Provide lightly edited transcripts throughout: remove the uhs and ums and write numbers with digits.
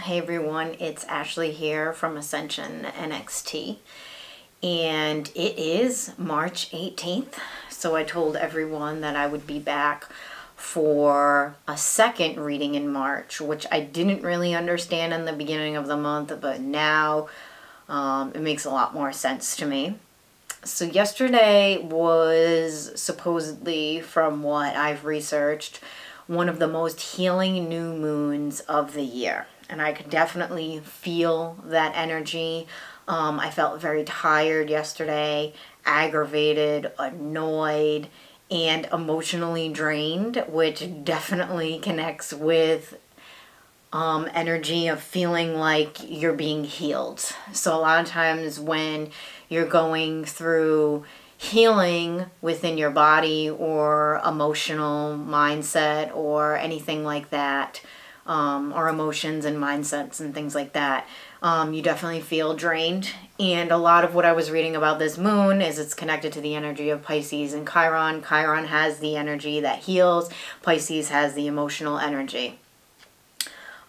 Hey everyone, it's Ashley here from Ascension NXT, and it is March 18th. So I told everyone that I would be back for a second reading in March, which I didn't really understand in the beginning of the month, but now it makes a lot more sense to me. So yesterday was supposedly, from what I've researched, one of the most healing new moons of the year. And I could definitely feel that energy. I felt very tired yesterday, aggravated, annoyed, and emotionally drained, which definitely connects with energy of feeling like you're being healed. So a lot of times when you're going through healing within your body or emotional mindset or anything like that, or emotions and mindsets and things like that, you definitely feel drained. And a lot of what I was reading about this moon is it's connected to the energy of Pisces and Chiron. Chiron has the energy that heals. Pisces has the emotional energy.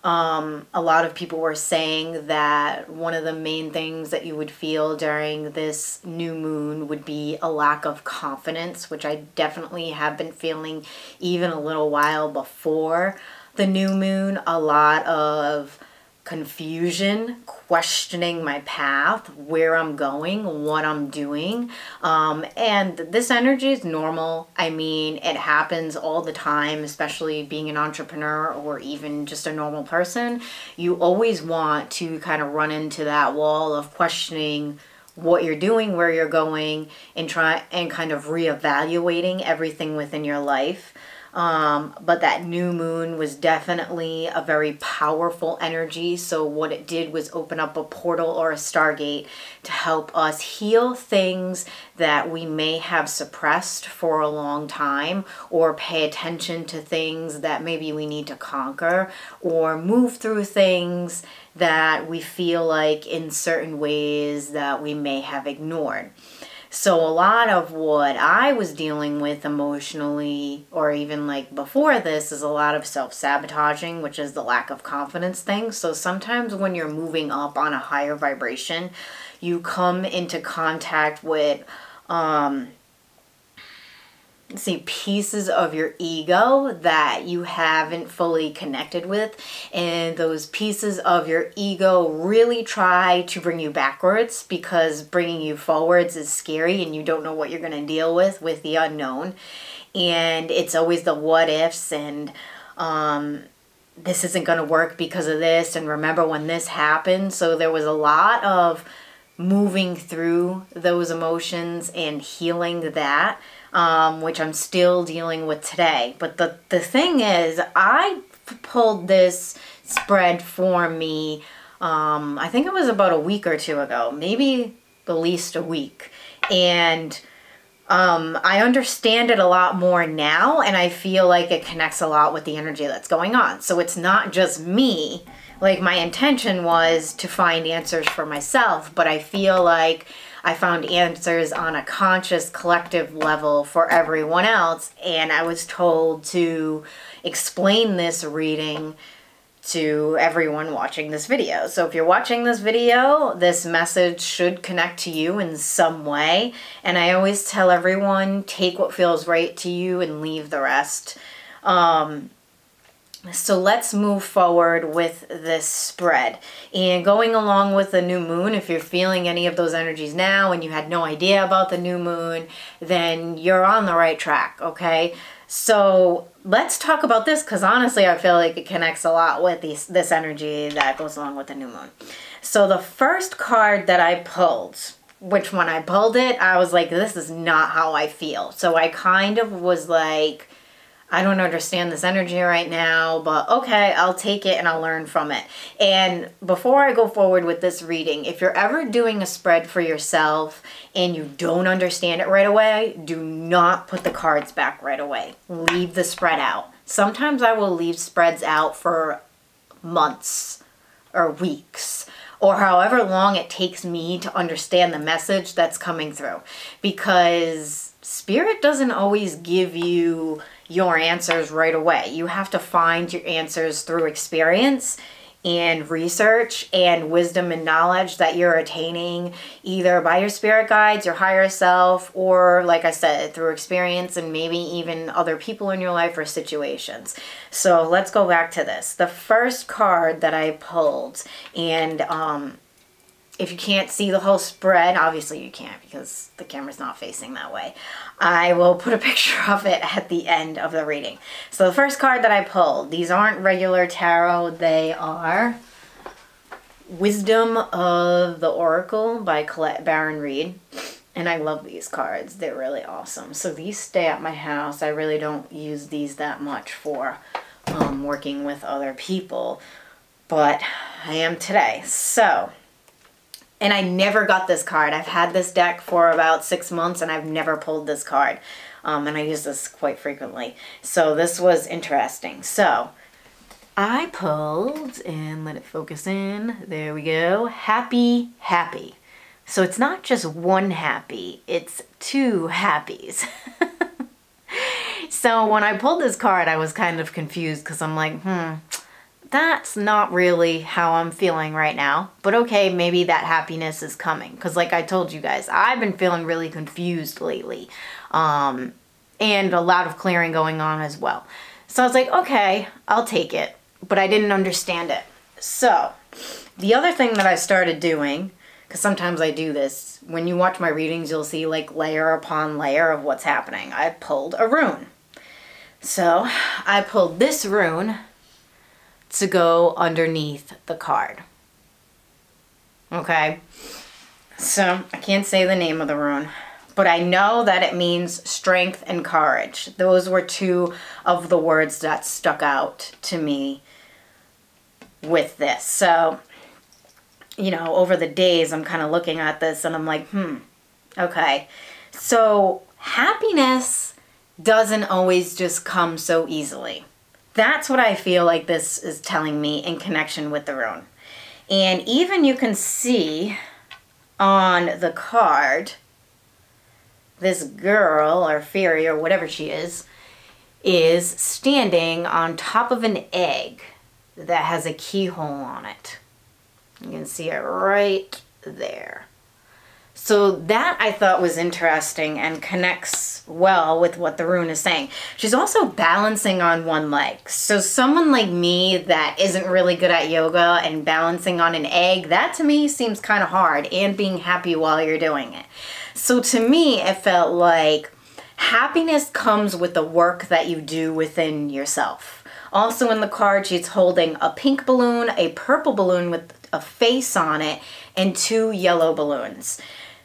A lot of people were saying that one of the main things that you would feel during this new moon would be a lack of confidence, which I definitely have been feeling even a little while before the new moon. A lot of confusion, questioning my path, where I'm going, what I'm doing. And this energy is normal. I mean, it happens all the time, especially being an entrepreneur or even just a normal person. You always want to kind of run into that wall of questioning what you're doing, where you're going, and kind of reevaluating everything within your life. But that new moon was definitely a very powerful energy. So what it did was open up a portal or a stargate to help us heal things that we may have suppressed for a long time, or pay attention to things that maybe we need to conquer, or move through things that we feel like in certain ways that we may have ignored. So a lot of what I was dealing with emotionally, or even like before this, is a lot of self-sabotaging, which is the lack of confidence thing. So sometimes when you're moving up on a higher vibration, you come into contact with pieces of your ego that you haven't fully connected with, and those pieces of your ego really try to bring you backwards, because bringing you forwards is scary and you don't know what you're going to deal with the unknown. And it's always the what ifs, and this isn't going to work because of this, and remember when this happened. So there was a lot of moving through those emotions and healing that, which I'm still dealing with today. But the thing is, I pulled this spread for me, I think it was about a week or two ago, maybe at least a week. And I understand it a lot more now, and I feel like it connects a lot with the energy that's going on. So it's not just me. Like, my intention was to find answers for myself, but I feel like I found answers on a conscious collective level for everyone else, and I was told to explain this reading to everyone watching this video. So if you're watching this video, this message should connect to you in some way. And I always tell everyone, take what feels right to you and leave the rest. So let's move forward with this spread. And going along with the new moon, if you're feeling any of those energies now and you had no idea about the new moon, then you're on the right track, okay? So let's talk about this, because honestly I feel like it connects a lot with this energy that goes along with the new moon. So the first card that I pulled, which when I pulled it, I was like, this is not how I feel. So I kind of was like, I don't understand this energy right now, but okay, I'll take it and I'll learn from it. And before I go forward with this reading, if you're ever doing a spread for yourself and you don't understand it right away, do not put the cards back right away. Leave the spread out. Sometimes I will leave spreads out for months or weeks, or however long it takes me to understand the message that's coming through, because Spirit doesn't always give you your answers right away. You have to find your answers through experience, and research and wisdom and knowledge that you're attaining either by your spirit guides, your higher self, or like I said, through experience and maybe even other people in your life or situations. So let's go back to this. The first card that I pulled, and if you can't see the whole spread, obviously you can't because the camera's not facing that way. I will put a picture of it at the end of the reading. So the first card that I pulled, these aren't regular tarot, they are Wisdom of the Oracle by Colette Baron Reed. And I love these cards. They're really awesome. So these stay at my house. I really don't use these that much for working with other people, but I am today. So, and I never got this card. I've had this deck for about 6 months and I've never pulled this card. And I use this quite frequently. So this was interesting. So I pulled, and let it focus in. There we go. Happy, happy. So it's not just one happy, it's two happies. So when I pulled this card, I was kind of confused because I'm like, that's not really how I'm feeling right now. But okay, maybe that happiness is coming. Because like I told you guys, I've been feeling really confused lately. And a lot of clearing going on as well. So I was like, okay, I'll take it. But I didn't understand it. So the other thing that I started doing, because sometimes I do this, when you watch my readings, you'll see like layer upon layer of what's happening. I pulled a rune. So I pulled this rune to go underneath the card. Okay, so I can't say the name of the rune, but I know that it means strength and courage. Those were two of the words that stuck out to me with this. So, you know, over the days, I'm kind of looking at this and I'm like, okay. So happiness doesn't always just come so easily. That's what I feel like this is telling me in connection with the rune. And even you can see on the card, this girl or fairy or whatever she is standing on top of an egg that has a keyhole on it. You can see it right there. So that I thought was interesting and connects well with what the rune is saying. She's also balancing on one leg. So someone like me that isn't really good at yoga and balancing on an egg, that to me seems kind of hard, and being happy while you're doing it. So to me, it felt like happiness comes with the work that you do within yourself. Also in the card, she's holding a pink balloon, a purple balloon with a face on it, and 2 yellow balloons.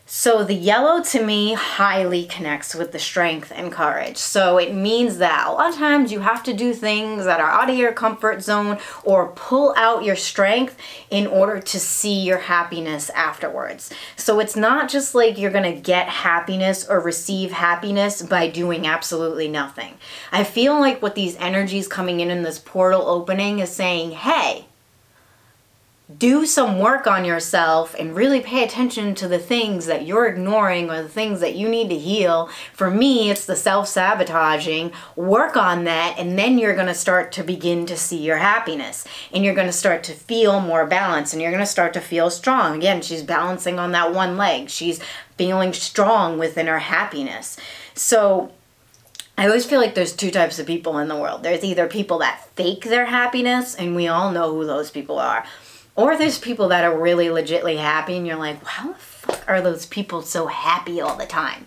So the yellow to me highly connects with the strength and courage. So it means that a lot of times you have to do things that are out of your comfort zone or pull out your strength in order to see your happiness afterwards. So it's not just like you're going to get happiness or receive happiness by doing absolutely nothing. I feel like what these energies coming in this portal opening is saying, hey, do some work on yourself and really pay attention to the things that you're ignoring or the things that you need to heal. For me, it's the self-sabotaging. Work on that, and then you're going to start to begin to see your happiness. And you're going to start to feel more balanced, and you're going to start to feel strong. Again, she's balancing on that one leg. She's feeling strong within her happiness. So I always feel like there's 2 types of people in the world. There's either people that fake their happiness, and we all know who those people are. Or there's people that are really legitly happy and you're like, how the fuck are those people so happy all the time?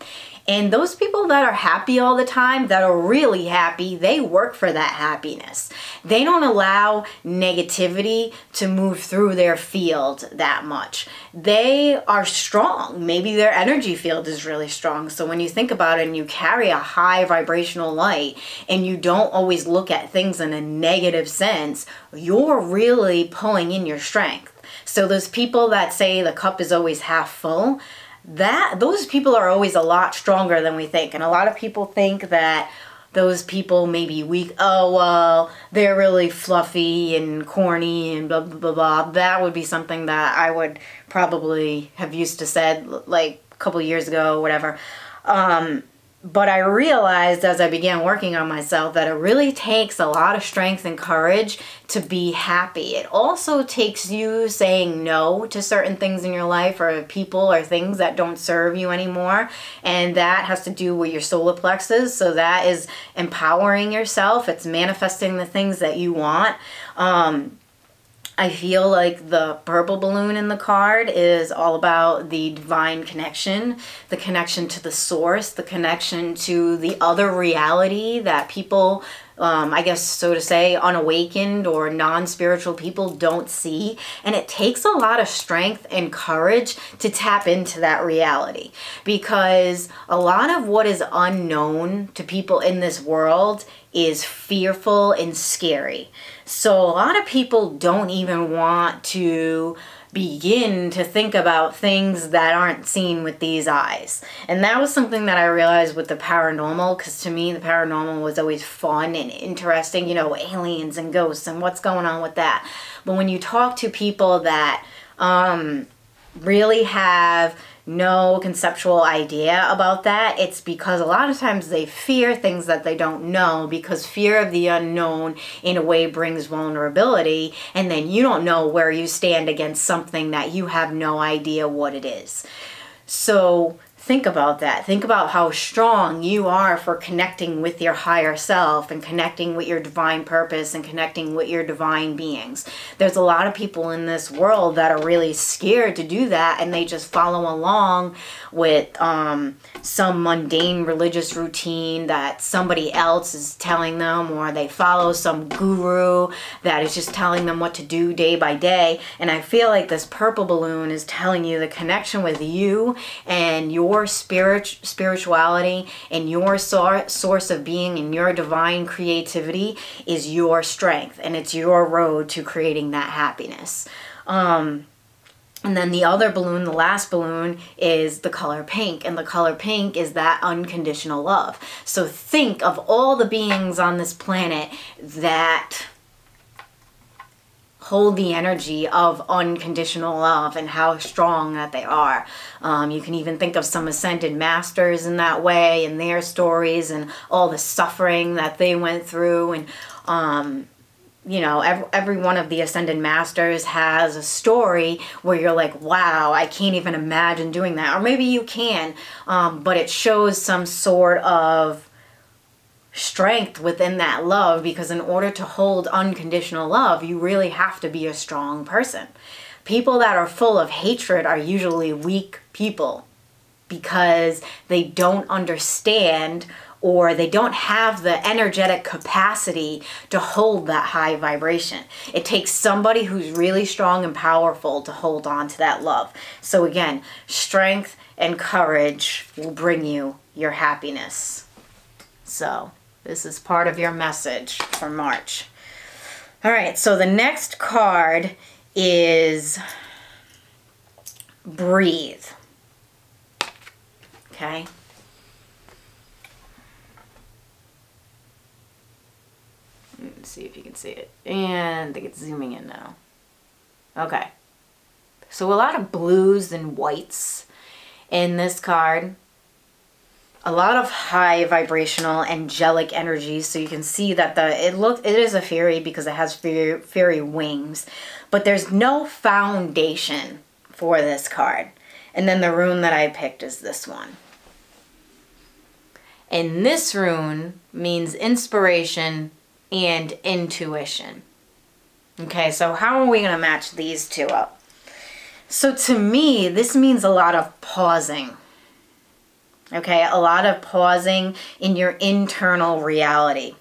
And those people that are happy all the time, that are really happy, they work for that happiness. They don't allow negativity to move through their field that much. They are strong. Maybe their energy field is really strong. So when you think about it and you carry a high vibrational light and you don't always look at things in a negative sense, you're really pulling in your strength. So those people that say the cup is always half full, those people are always a lot stronger than we think. And a lot of people think that those people may be weak. Oh, well, they're really fluffy and corny and blah, blah, blah, blah. That would be something that I would probably have used to said like a couple years ago, whatever. But I realized as I began working on myself that it really takes a lot of strength and courage to be happy. It also takes you saying no to certain things in your life or people or things that don't serve you anymore. And that has to do with your solar plexus. So that is empowering yourself. It's manifesting the things that you want. I feel like the purple balloon in the card is all about the divine connection, the connection to the source, the connection to the other reality that people, I guess so to say, unawakened or non-spiritual people don't see. And it takes a lot of strength and courage to tap into that reality, because a lot of what is unknown to people in this world is fearful and scary. So a lot of people don't even want to begin to think about things that aren't seen with these eyes. And that was something that I realized with the paranormal, because to me the paranormal was always fun and interesting, you know, aliens and ghosts and what's going on with that. But when you talk to people that really have no conceptual idea about that, it's because a lot of times they fear things that they don't know, because fear of the unknown in a way brings vulnerability, and then you don't know where you stand against something that you have no idea what it is. So think about that. Think about how strong you are for connecting with your higher self and connecting with your divine purpose and connecting with your divine beings. There's a lot of people in this world that are really scared to do that, and they just follow along with some mundane religious routine that somebody else is telling them, or they follow some guru that is just telling them what to do day by day. And I feel like this purple balloon is telling you the connection with you and your spirituality and your source of being and your divine creativity is your strength, and it's your road to creating that happiness. And then the other balloon, the last balloon, is the color pink. And the color pink is that unconditional love. So think of all the beings on this planet that hold the energy of unconditional love and how strong that they are. You can even think of some ascended masters in that way, and their stories and all the suffering that they went through. And you know, every one of the ascended masters has a story where you're like, wow, I can't even imagine doing that. Or maybe you can, but it shows some sort of strength within that love, because in order to hold unconditional love, you really have to be a strong person. People that are full of hatred are usually weak people, because they don't understand, or they don't have the energetic capacity to hold that high vibration. It takes somebody who's really strong and powerful to hold on to that love. So again, strength and courage will bring you your happiness. So this is part of your message for March. All right, so the next card is breathe. Okay. Let's see if you can see it. And I think it's zooming in now. Okay. So a lot of blues and whites in this card. A lot of high vibrational angelic energy. So you can see that it is a fairy because it has fairy wings. But there's no foundation for this card. And then the rune that I picked is this one. And this rune means inspiration and intuition. Okay, so how are we going to match these two up? So to me, this means a lot of pausing. Okay, a lot of pausing in your internal reality.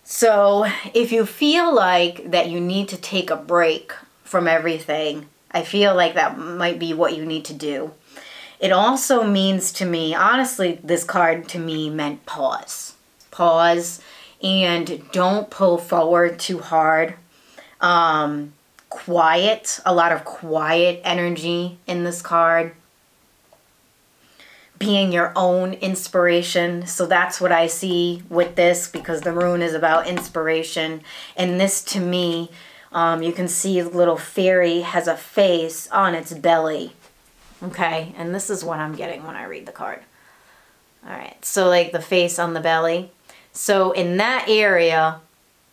So if you feel like that you need to take a break from everything, I feel like that might be what you need to do. It also means to me, honestly, this card to me meant pause. Pause. And don't pull forward too hard. Quiet, a lot of quiet energy in this card. Being your own inspiration. So that's what I see with this, because the rune is about inspiration. And this to me, you can see the little fairy has a face on its belly. Okay, and this is what I'm getting when I read the card. All right, so like the face on the belly. So in that area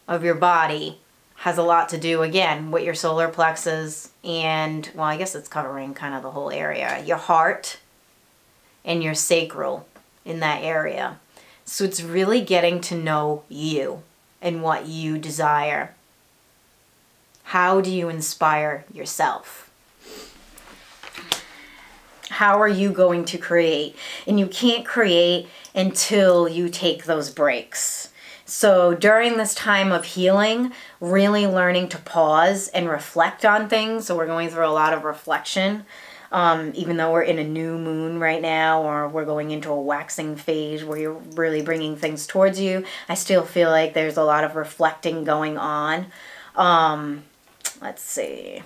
of your body has a lot to do, again, with your solar plexus and, well, I guess it's covering kind of the whole area. Your heart and your sacral in that area. So it's really getting to know you and what you desire. How do you inspire yourself? How are you going to create? And you can't create until you take those breaks. So during this time of healing, really learning to pause and reflect on things. So we're going through a lot of reflection. Even though we're in a new moon right now, or we're going into a waxing phase where you're really bringing things towards you, I still feel like there's a lot of reflecting going on. Let's see.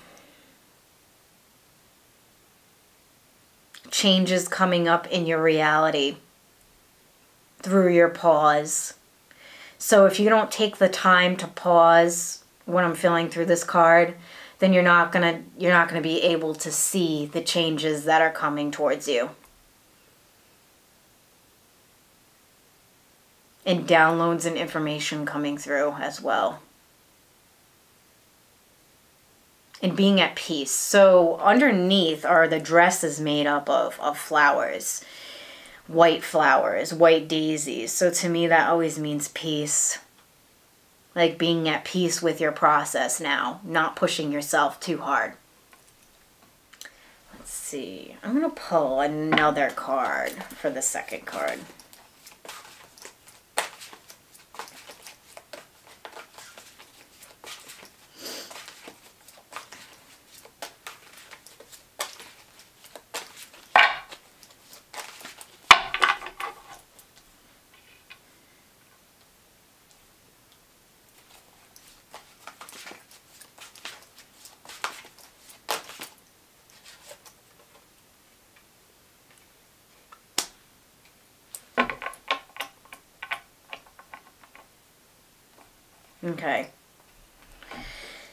Changes coming up in your reality through your pause. So if you don't take the time to pause when I'm feeling through this card, then you're not gonna be able to see the changes that are coming towards you. And downloads and information coming through as well. And being at peace. So underneath are the dresses made up of flowers. White flowers, white daisies. So to me that always means peace. Like being at peace with your process now, not pushing yourself too hard. Let's see. I'm going to pull another card for the second card. Okay,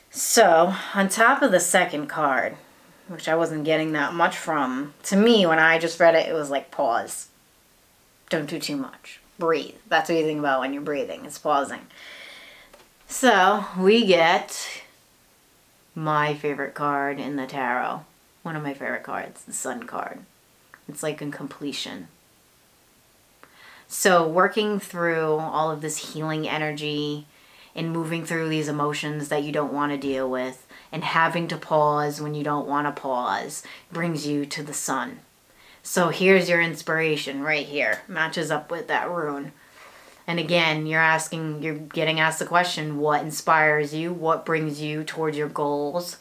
so on top of the second card, which I wasn't getting that much from, to me when I just read it, it was like pause. Don't do too much. Breathe. That's what you think about when you're breathing. It's pausing. So we get my favorite card in the tarot. One of my favorite cards, the Sun card. It's like in completion. So working through all of this healing energy and moving through these emotions that you don't want to deal with and having to pause when you don't want to pause brings you to the Sun. So here's your inspiration right here. Matches up with that rune. And again, you're getting asked the question, what inspires you? What brings you towards your goals?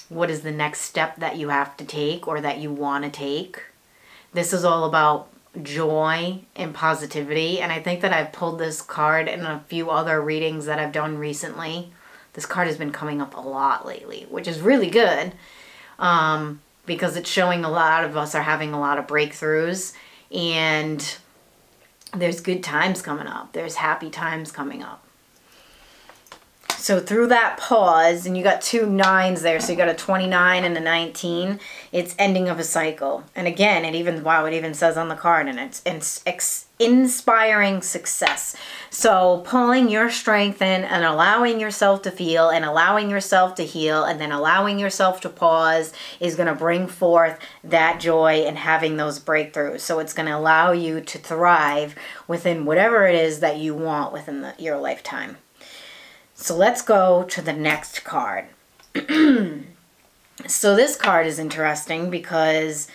What is the next step that you have to take or that you want to take? This is all about joy and positivity, and I think that I've pulled this card in a few other readings that I've done recently. This card has been coming up a lot lately, which is really good, because it's showing a lot of us are having a lot of breakthroughs, and there's good times coming up. There's happy times coming up. So through that pause, and you got 2 9s there, so you got a 29 and a 19, it's ending of a cycle. And again, it even says on the card, and it's inspiring success. So pulling your strength in and allowing yourself to feel and allowing yourself to heal and then allowing yourself to pause is going to bring forth that joy and having those breakthroughs. So it's going to allow you to thrive within whatever it is that you want within your lifetime. So let's go to the next card. So this card is interesting because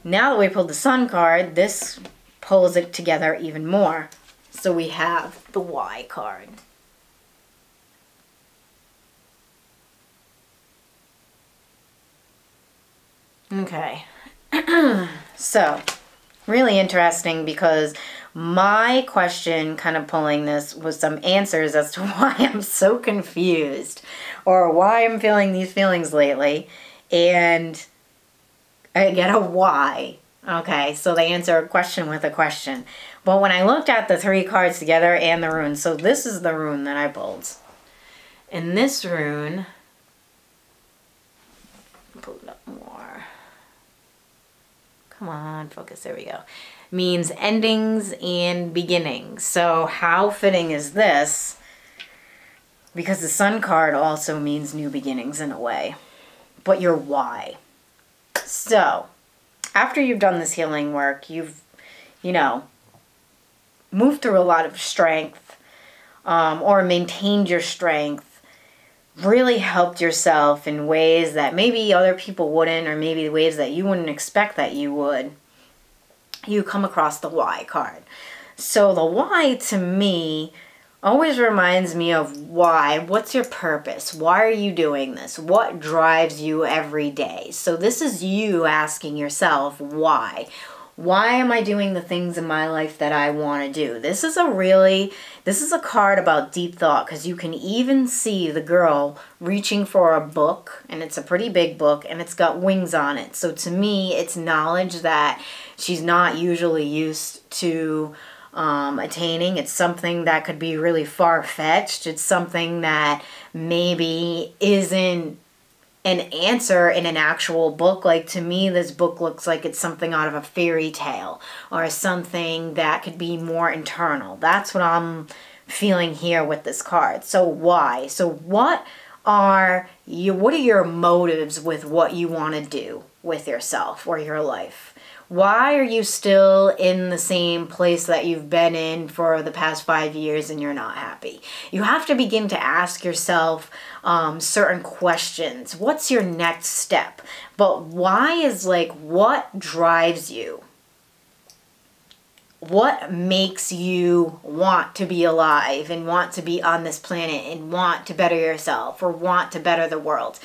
now that we pulled the Sun card, this pulls it together even more. So we have the Y card. Okay. So, really interesting because my question kind of pulling this was some answers as to why I'm so confused or why I'm feeling these feelings lately. And I get a why. Okay, so they answer a question with a question. But when I looked at the 3 cards together and the rune, so this is the rune that I pulled. And this rune, pull it up more. come on, focus, there we go. Means endings and beginnings. So how fitting is this? Because the Sun card also means new beginnings in a way, but your why. So after you've done this healing work, you've, moved through a lot of strength, or maintained your strength, really helped yourself in ways that maybe other people wouldn't, or maybe ways that you wouldn't expect that you would, you come across the why card. So the why to me always reminds me of why. What's your purpose? Why are you doing this? What drives you every day? So this is you asking yourself why. Why am I doing the things in my life that I want to do? This is a card about deep thought, because you can even see the girl reaching for a book, and it's a pretty big book, and it's got wings on it. So to me, it's knowledge that she's not usually used to attaining. It's something that could be really far-fetched. It's something that maybe isn't an answer in an actual book. Like, to me, this book looks like it's something out of a fairy tale, or something that could be more internal. That's what I'm feeling here with this card. So why? So what are your motives with what you want to do with yourself or your life? Why are you still in the same place that you've been in for the past 5 years and you're not happy? You have to begin to ask yourself certain questions. What's your next step? But why is what drives you? What makes you want to be alive and want to be on this planet and want to better yourself or want to better the world?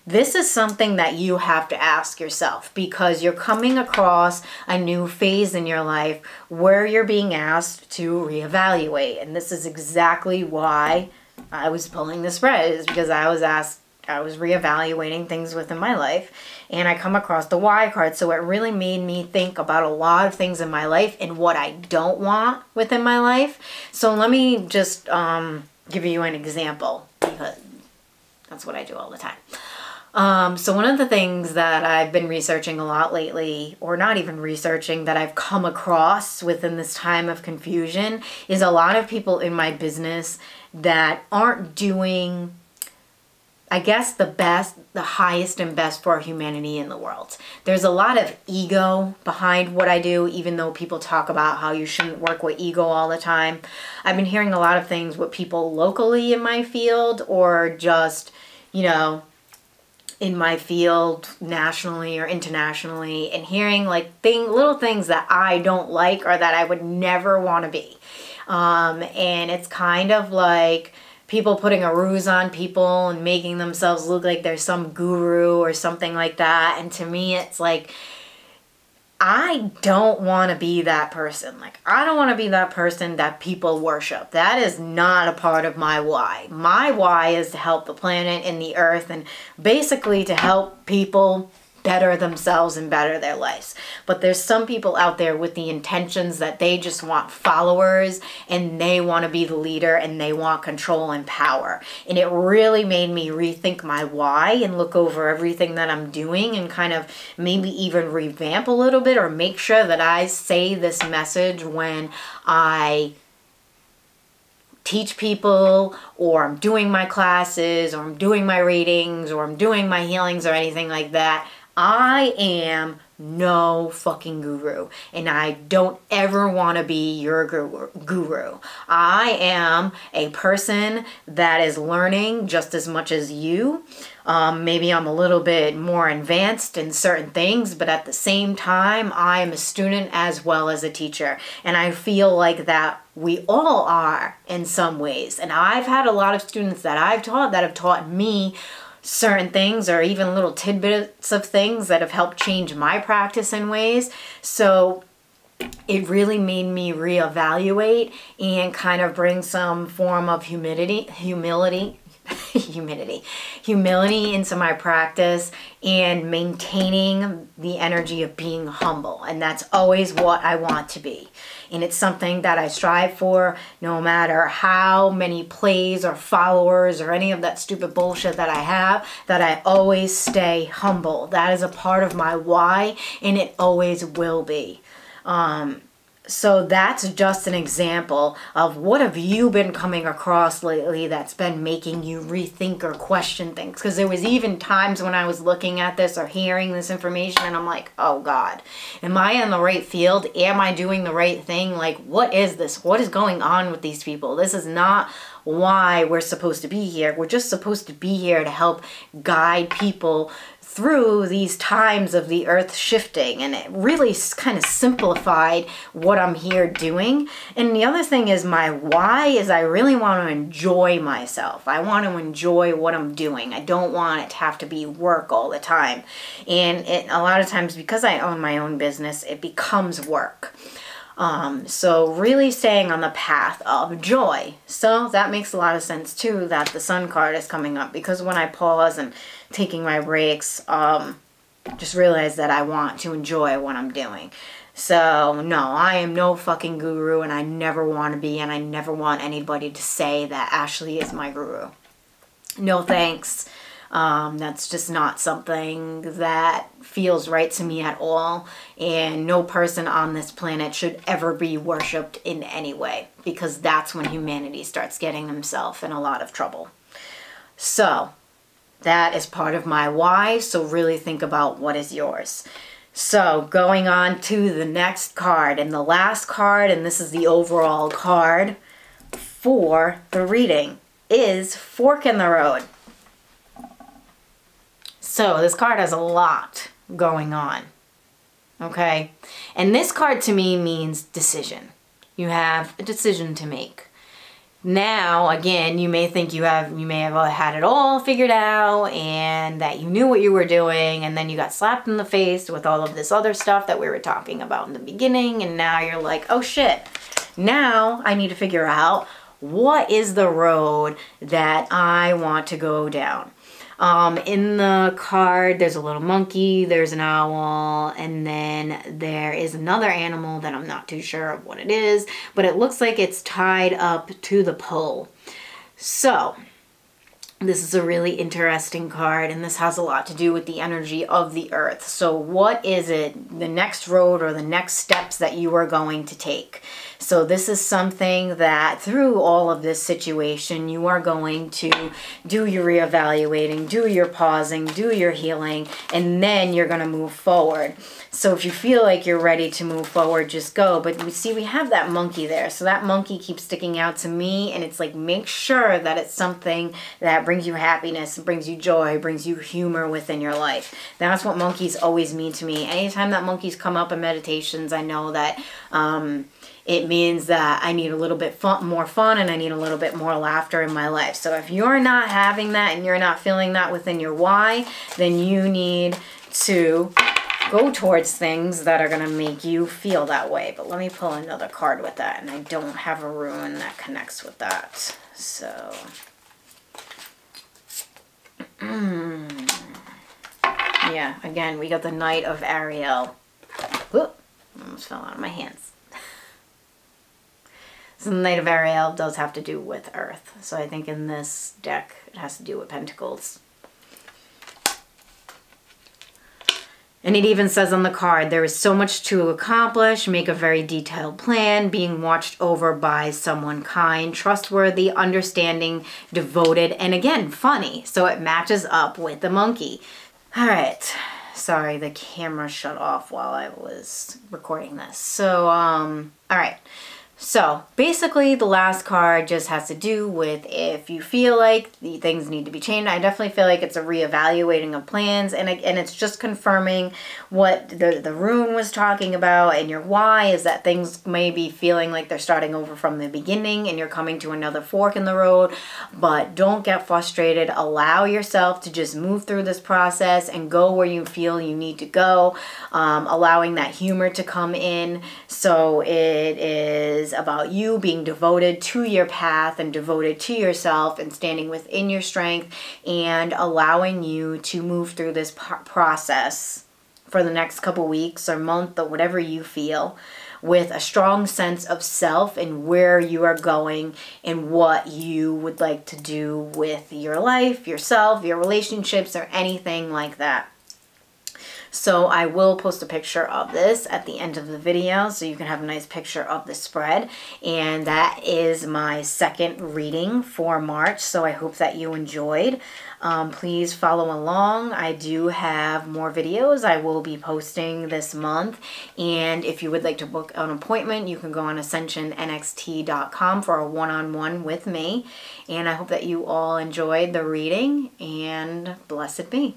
This is something that you have to ask yourself, because you're coming across a new phase in your life where you're being asked to reevaluate. And this is exactly why I was pulling this spread, is because I was reevaluating things within my life, and I come across the why card. So it really made me think about a lot of things in my life and what I don't want within my life. So let me just give you an example, because that's what I do all the time. So one of the things that I've been researching a lot lately, or not even researching, that I've come across within this time of confusion, is a lot of people in my business that aren't doing, I guess, the highest and best for humanity in the world. There's a lot of ego behind what I do, even though people talk about how you shouldn't work with ego all the time. I've been hearing a lot of things with people locally in my field, or just, in my field nationally or internationally, and hearing little things that I don't like, or that I would never want to be. And it's kind of like people putting a ruse on people and making themselves look like they're some guru or something like that. And to me, it's like, I don't want to be that person. I don't want to be that person that people worship. That is not a part of my why. My why is to help the planet and the earth, and basically to help people better themselves and better their lives. But there's some people out there with the intentions that they just want followers, and they want to be the leader, and they want control and power. And it really made me rethink my why and look over everything that I'm doing, and kind of maybe even revamp a little bit, or make sure that I say this message when I teach people, or I'm doing my classes, or I'm doing my readings, or I'm doing my healings, or anything like that. I am no fucking guru, and I don't ever want to be your guru. I am a person that is learning just as much as you. Maybe I'm a little bit more advanced in certain things, but at the same time, I am a student as well as a teacher. And I feel like that we all are in some ways. And I've had a lot of students that I've taught that have taught me certain things, or even little tidbits of things that have helped change my practice in ways. So it really made me reevaluate and kind of bring some form of humility humility into my practice, and maintaining the energy of being humble. And that's always what I want to be. And it's something that I strive for, no matter how many plays or followers or any of that stupid bullshit that I have, that I always stay humble. That is a part of my why, and it always will be. So that's just an example of what have you been coming across lately that's been making you rethink or question things. Because there was even times when I was looking at this or hearing this information and I'm like, oh God, am I in the right field? Am I doing the right thing? Like, what is this? What is going on with these people? This is not why we're supposed to be here. We're just supposed to be here to help guide people through these times of the earth shifting, and it really kind of simplified what I'm here doing. And the other thing is, my why is I really want to enjoy myself. I want to enjoy what I'm doing. I don't want it to have to be work all the time. And a lot of times, because I own my own business, it becomes work. So really staying on the path of joy. So that makes a lot of sense too, that the Sun card is coming up, because when I pause and taking my breaks, just realize that I want to enjoy what I'm doing. So no, I am no fucking guru, and I never want to be, and I never want anybody to say that Ashley is my guru. No thanks. That's just not something that feels right to me at all. And no person on this planet should ever be worshipped in any way, because that's when humanity starts getting themselves in a lot of trouble. So that is part of my why. So really think about what is yours. So going on to the next card, and the last card, and this is the overall card for the reading, is Fork in the Road. So this card has a lot going on, okay? And this card to me means decision. You have a decision to make. Now, again, you may think you may have had it all figured out and that you knew what you were doing, and then you got slapped in the face with all of this other stuff that we were talking about in the beginning, and now you're like, oh shit, now I need to figure out what is the road that I want to go down. In the card, there's a little monkey, there's an owl, and then there is another animal that I'm not too sure of what it is, but it looks like it's tied up to the pole. So this is a really interesting card, and this has a lot to do with the energy of the earth. So what is it, the next road or the next steps that you are going to take? So this is something that through all of this situation, you are going to do your reevaluating, do your pausing, do your healing, and then you're going to move forward. So if you feel like you're ready to move forward, just go. But we see we have that monkey there. So that monkey keeps sticking out to me, and it's like, make sure that it's something that brings you happiness, brings you joy, brings you humor within your life. That's what monkeys always mean to me. Anytime that monkeys come up in meditations, I know that it means that I need a little bit more fun, and I need a little bit more laughter in my life. So if you're not having that and you're not feeling that within your why, then you need to go towards things that are going to make you feel that way. But let me pull another card with that, and I don't have a rune that connects with that. So yeah, again, we got the Knight of Ariel. Whoop, almost fell out of my hands. So the Knight of Ariel does have to do with Earth. So I think in this deck, it has to do with Pentacles. And it even says on the card, there is so much to accomplish, make a very detailed plan, being watched over by someone kind, trustworthy, understanding, devoted, and again, funny. So it matches up with the monkey. All right. Sorry, the camera shut off while I was recording this. So, all right. So basically the last card just has to do with if you feel like the things need to be changed. I definitely feel like it's a reevaluating of plans, and it's just confirming what the rune was talking about, and your why is that things may be feeling like they're starting over from the beginning and you're coming to another fork in the road. But don't get frustrated. Allow yourself to just move through this process and go where you feel you need to go, allowing that humor to come in. So it is is about you being devoted to your path and devoted to yourself and standing within your strength and allowing you to move through this process for the next couple weeks or month or whatever you feel, with a strong sense of self and where you are going and what you would like to do with your life, yourself, your relationships, or anything like that. So I will post a picture of this at the end of the video so you can have a nice picture of the spread. And that is my second reading for March. So I hope that you enjoyed. Please follow along. I do have more videos I will be posting this month. And if you would like to book an appointment, you can go on ascensionnxt.com for a one-on-one with me. And I hope that you all enjoyed the reading, and blessed be.